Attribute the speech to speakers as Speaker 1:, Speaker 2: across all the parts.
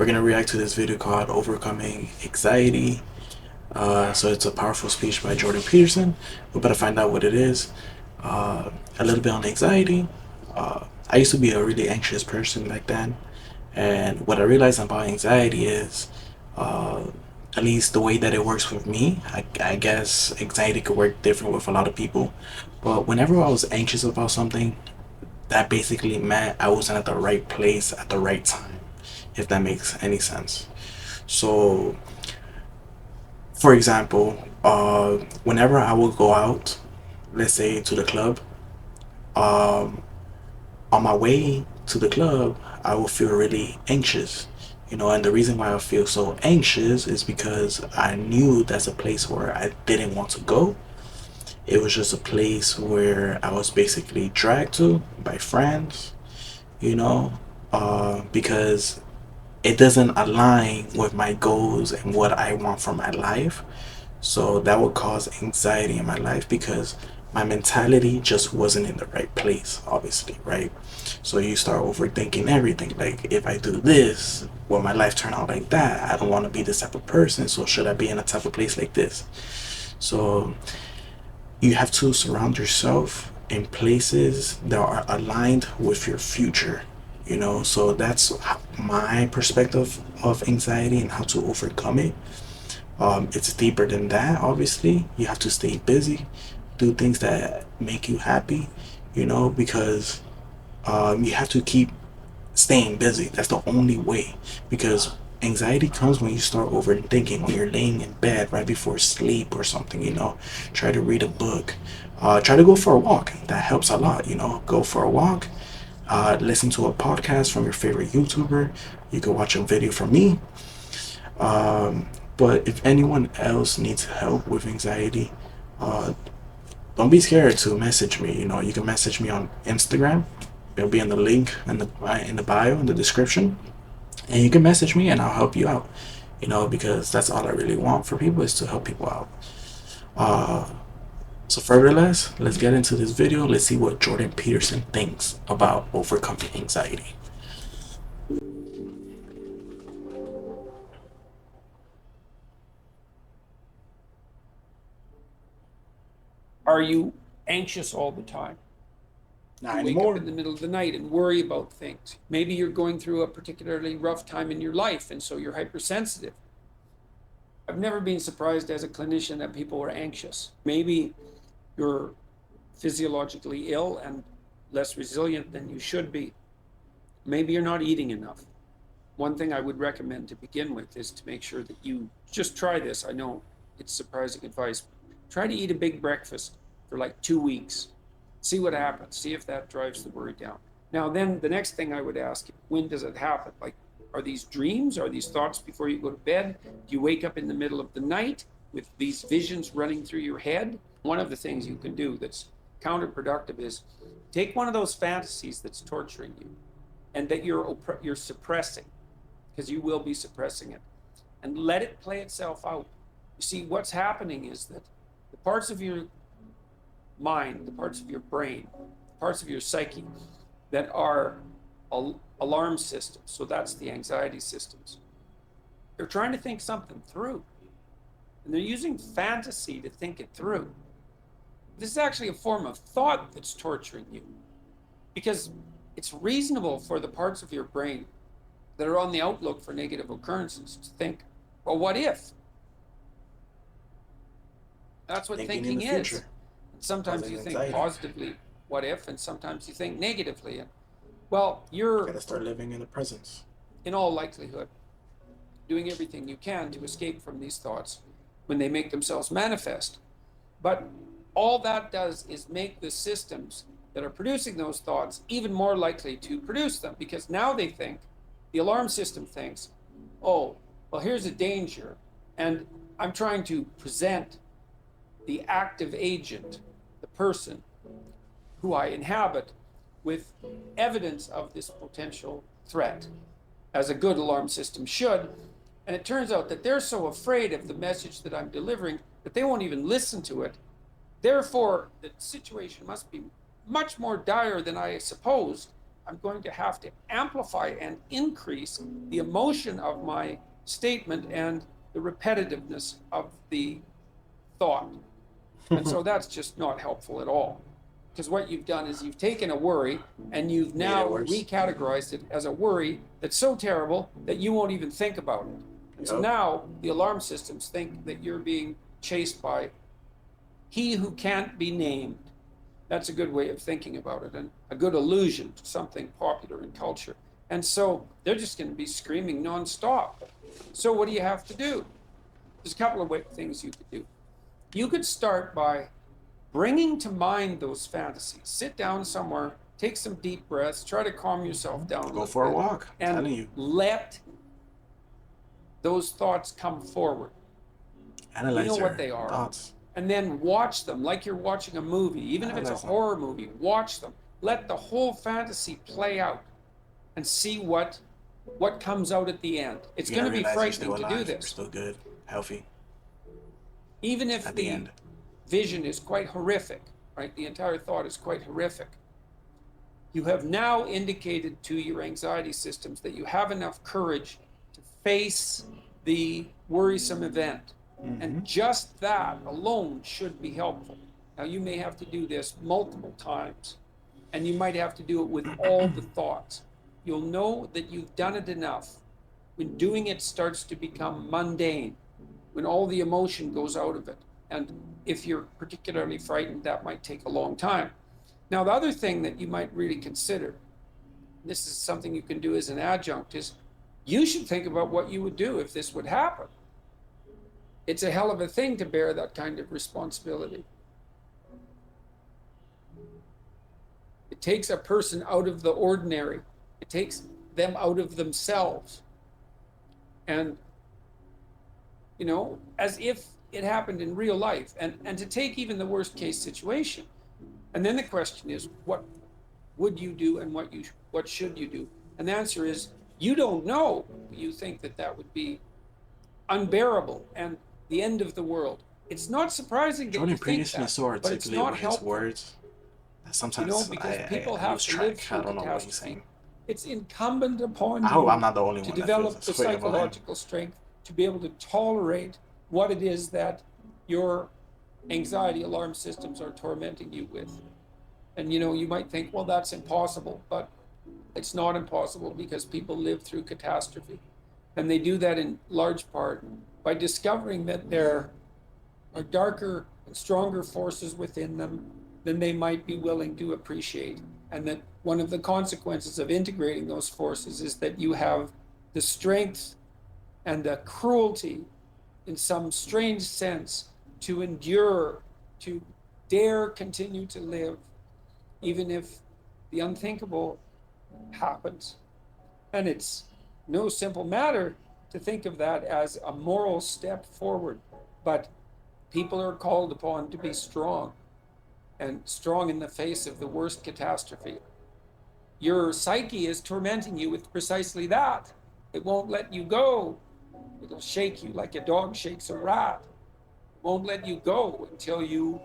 Speaker 1: We're gonna react to this video called Overcoming Anxiety. So it's a powerful speech by Jordan Peterson. We're about to find out what it is. A little bit on anxiety. I used to be a really anxious person back then, and what I realized about anxiety is, uh, at least the way that it works with me. I guess anxiety could work different with a lot of people, but whenever I was anxious about something, that basically meant I wasn't at the right place at the right time, if that makes any sense. So, for example, whenever I would go out, let's say to the club, um, on my way to the club, I will feel really anxious. And the reason why I feel so anxious is because I knew that's a place where I didn't want to go. It was just a place where I was basically dragged to by friends, you know, because it doesn't align with my goals and what I want for my life. So that would cause anxiety in my life because my mentality just wasn't in the right place, obviously, right? So you start overthinking everything. Like, if I do this, will my life turn out like that? I don't want to be this type of person. So should I be in a type of place like this? So you have to surround yourself in places that are aligned with your future. So that's my perspective of anxiety and how to overcome it. It's deeper than that. Obviously, you have to stay busy, do things that make you happy, because you have to keep staying busy. That's the only way, because anxiety comes when you start overthinking, when you're laying in bed right before sleep or something. Try to read a book, try to go for a walk. That helps a lot. Go for a walk, listen to a podcast from your favorite YouTuber. You can watch a video from me. um, but if anyone else needs help with anxiety, uh, don't be scared to message me. You can message me on Instagram. It'll be in the link in the bio, in the description, and you can message me and I'll help you out. Because that's all I really want for people, is to help people out. Uh, so furtherless, let's get into this video. Let's see what Jordan Peterson thinks about overcoming anxiety.
Speaker 2: Are you anxious all the time?
Speaker 1: Not
Speaker 2: You wake up
Speaker 1: anymore.
Speaker 2: in the middle of the night and worry about things. Maybe you're going through a particularly rough time in your life, and so you're hypersensitive. I've never been surprised as a clinician that people were anxious. Maybe you're physiologically ill and less resilient than you should be. Maybe you're not eating enough. One thing I would recommend to begin with is to make sure that you just try this. I know it's surprising advice. Try to eat a big breakfast for like 2 weeks. See what happens. See if that drives the worry down. Now, then the next thing I would ask, when does it happen? Like, are these dreams? Are these thoughts before you go to bed? Do you wake up in the middle of the night with these visions running through your head? One of the things you can do that's counterproductive is take one of those fantasies that's torturing you and that you're suppressing, because you will be suppressing it, and let it play itself out. You see, what's happening is that the parts of your mind, the parts of your brain, the parts of your psyche that are alarm systems, so that's the anxiety systems, they're trying to think something through. And they're using fantasy to think it through. This is actually a form of thought that's torturing you, because it's reasonable for the parts of your brain that are on the outlook for negative occurrences to think, well, what if? That's what
Speaker 1: Thinking in
Speaker 2: thinking
Speaker 1: the
Speaker 2: is.
Speaker 1: future
Speaker 2: Sometimes
Speaker 1: causes
Speaker 2: you think
Speaker 1: anxiety.
Speaker 2: positively, what if, and sometimes you think negatively. And well,
Speaker 1: You
Speaker 2: you're
Speaker 1: gotta start living in the presence.
Speaker 2: in all likelihood doing everything you can to escape from these thoughts when they make themselves manifest. But all that does is make the systems that are producing those thoughts even more likely to produce them, because now they think, the alarm system thinks, oh, well, here's a danger, and I'm trying to present the active agent, the person who I inhabit, with evidence of this potential threat, as a good alarm system should. And it turns out that they're so afraid of the message that I'm delivering that they won't even listen to it. Therefore, the situation must be much more dire than I supposed. I'm going to have to amplify and increase the emotion of my statement and the repetitiveness of the thought. And so that's just not helpful at all. Because what you've done is you've taken a worry and you've
Speaker 1: Made it
Speaker 2: now
Speaker 1: worse.
Speaker 2: recategorized it as a worry that's so terrible that you won't even think about it. And so
Speaker 1: Yep.
Speaker 2: now the alarm systems think that you're being chased by he who can't be named. That's a good way of thinking about it, and a good allusion to something popular in culture. And so they're just going to be screaming nonstop. So what do you have to do? There's a couple of things you could do. You could start by bringing to mind those fantasies. Sit down somewhere, take some deep breaths, try to calm yourself down.
Speaker 1: Go for a walk. I'm telling
Speaker 2: And
Speaker 1: you.
Speaker 2: let those thoughts come forward.
Speaker 1: Analyze
Speaker 2: You know
Speaker 1: your
Speaker 2: what they are.
Speaker 1: thoughts.
Speaker 2: And then watch them like you're watching a movie. Even if it's a horror movie, watch them. Let the whole fantasy play out and see what comes out at the end. It's going to be frightening to do
Speaker 1: We're
Speaker 2: this.
Speaker 1: still good, healthy.
Speaker 2: Even if
Speaker 1: At the
Speaker 2: the
Speaker 1: end.
Speaker 2: vision is quite horrific, right? The entire thought is quite horrific. You have now indicated to your anxiety systems that you have enough courage to face the worrisome event. And just that alone should be helpful. Now, you may have to do this multiple times, and you might have to do it with all the thoughts. You'll know that you've done it enough when doing it starts to become mundane, when all the emotion goes out of it. And if you're particularly frightened, that might take a long time. Now, the other thing that you might really consider, this is something you can do as an adjunct, is you should think about what you would do if this would happen. It's a hell of a thing to bear that kind of responsibility. It takes a person out of the ordinary. It takes them out of themselves. And, you know, as if it happened in real life. And to take even the worst case situation. And then the question is, what would you do and what should you do? And the answer is, you don't know. You think that would be unbearable and the end of the world. It's not surprising that
Speaker 1: Jordan
Speaker 2: you think
Speaker 1: Peterson
Speaker 2: that,
Speaker 1: is so
Speaker 2: but it's
Speaker 1: articulate
Speaker 2: not
Speaker 1: with his
Speaker 2: helpful.
Speaker 1: words. Sometimes
Speaker 2: You know, because people have
Speaker 1: lose
Speaker 2: to
Speaker 1: track.
Speaker 2: live through
Speaker 1: I don't know what he's
Speaker 2: catastrophe.
Speaker 1: saying.
Speaker 2: It's incumbent upon
Speaker 1: I hope
Speaker 2: you
Speaker 1: I'm not the only
Speaker 2: to
Speaker 1: one that
Speaker 2: develop
Speaker 1: feels
Speaker 2: the
Speaker 1: this way about him.
Speaker 2: psychological strength to be able to tolerate what it is that your anxiety alarm systems are tormenting you with. And you know, you might think, well, that's impossible, but it's not impossible because people live through catastrophe. And they do that in large part by discovering that there are darker and stronger forces within them than they might be willing to appreciate. And that one of the consequences of integrating those forces is that you have the strength and the cruelty, in some strange sense, to endure, to dare continue to live, even if the unthinkable happens. And it's no simple matter to think of that as a moral step forward, but people are called upon to be strong, and strong in the face of the worst catastrophe. Your psyche is tormenting you with precisely that. It won't let you go. It'll shake you like a dog shakes a rat. It won't let you go until you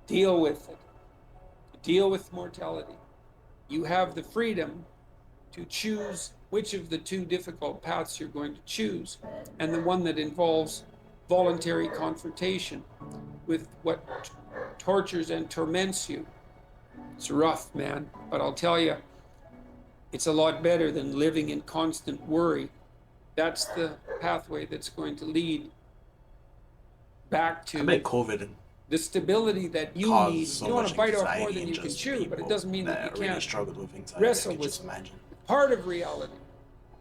Speaker 2: deal with it, deal with mortality. You have the freedom to choose which of the two difficult paths you're going to choose, and the one that involves voluntary confrontation with what tortures and torments you. It's rough, man, but I'll tell you, it's a lot better than living in constant worry. That's the pathway that's going to lead back
Speaker 1: I
Speaker 2: to
Speaker 1: bet COVID
Speaker 2: the stability that you
Speaker 1: caused
Speaker 2: need.
Speaker 1: so
Speaker 2: You don't want
Speaker 1: much
Speaker 2: to bite off
Speaker 1: anxiety
Speaker 2: more than
Speaker 1: in
Speaker 2: you can
Speaker 1: just
Speaker 2: chew, but it doesn't mean that you
Speaker 1: really
Speaker 2: can't
Speaker 1: struggled with anxiety.
Speaker 2: wrestle
Speaker 1: I could
Speaker 2: with
Speaker 1: just imagine.
Speaker 2: part of reality,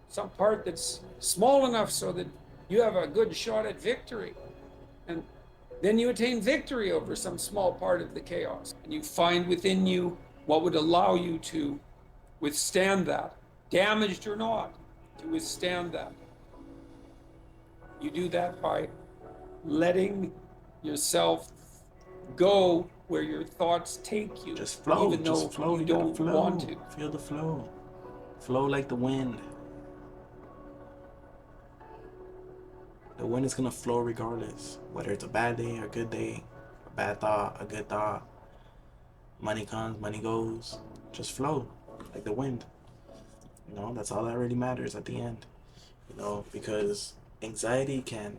Speaker 2: some part that's small enough so that you have a good shot at victory. And then you attain victory over some small part of the chaos. And you find within you what would allow you to withstand that, damaged or not, to withstand that. You do that by letting yourself go where your thoughts take you,
Speaker 1: Just flow.
Speaker 2: even though
Speaker 1: Just flow.
Speaker 2: you
Speaker 1: gotta
Speaker 2: don't
Speaker 1: flow.
Speaker 2: want to.
Speaker 1: Feel the flow. Flow like the wind. The wind is gonna flow regardless, whether it's a bad day or a good day, a bad thought, a good thought. Money comes, money goes. Just flow. like the wind. That's all that really matters at the end. Because anxiety can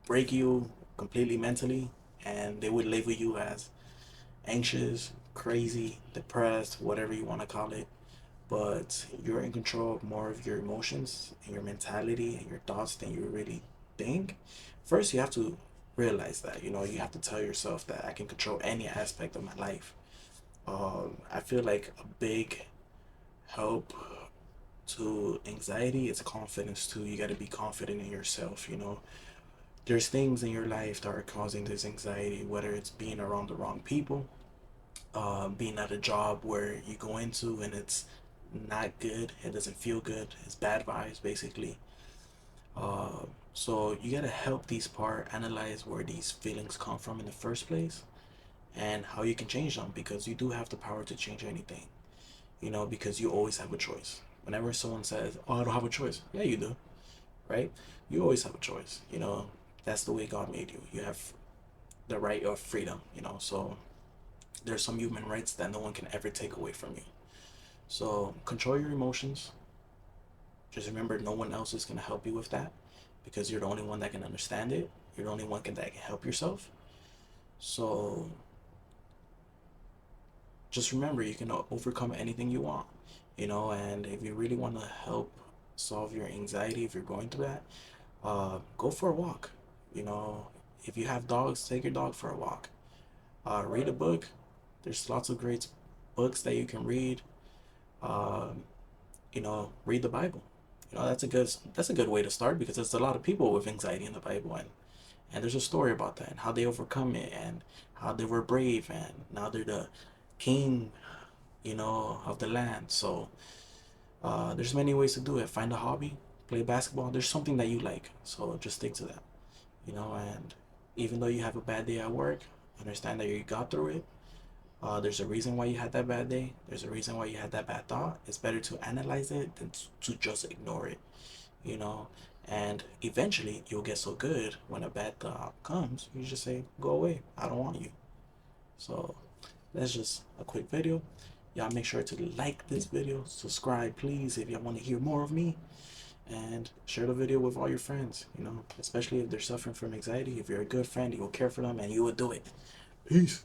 Speaker 1: break you completely mentally, and they would label you as anxious, crazy, depressed, whatever you want to call it. But you're in control of more of your emotions and your mentality and your thoughts than you really think. First, you have to realize that, you have to tell yourself that I can control any aspect of my life. I feel like a big help to anxiety is confidence too. You got to be confident in yourself. There's things in your life that are causing this anxiety, whether it's being around the wrong people, being at a job where you go into and it's not good, it doesn't feel good, it's bad vibes basically. So you gotta help these part analyze where these feelings come from in the first place and how you can change them, because you do have the power to change anything. Because you always have a choice. Whenever someone says, "Oh, I don't have a choice," yeah, you do, right? You always have a choice. That's the way God made you. You have the right of freedom. So there's some human rights that no one can ever take away from you. So control your emotions. Just remember, no one else is going to help you with that, because you're the only one that can understand it. You're the only one that can help yourself. So just remember, you can overcome anything you want. And if you really want to help solve your anxiety, if you're going through that, go for a walk. You know, if you have dogs, take your dog for a walk. Read a book. There's lots of great books that you can read. Um, read the Bible. That's a good way to start, because there's a lot of people with anxiety in the Bible, and there's a story about that and how they overcome it and how they were brave, and now they're the king, of the land. So there's many ways to do it. Find a hobby, play basketball. There's something that you like, so just stick to that. And even though you have a bad day at work, understand that you got through it. There's a reason why you had that bad day. There's a reason why you had that bad thought. It's better to analyze it than to just ignore it, you know. And eventually, you'll get so good when a bad thought comes, you just say, "Go away. I don't want you." So that's just a quick video. Y'all make sure to like this video, subscribe, please, if y'all want to hear more of me, and share the video with all your friends. Especially if they're suffering from anxiety. If you're a good friend, you will care for them and you will do it. Peace.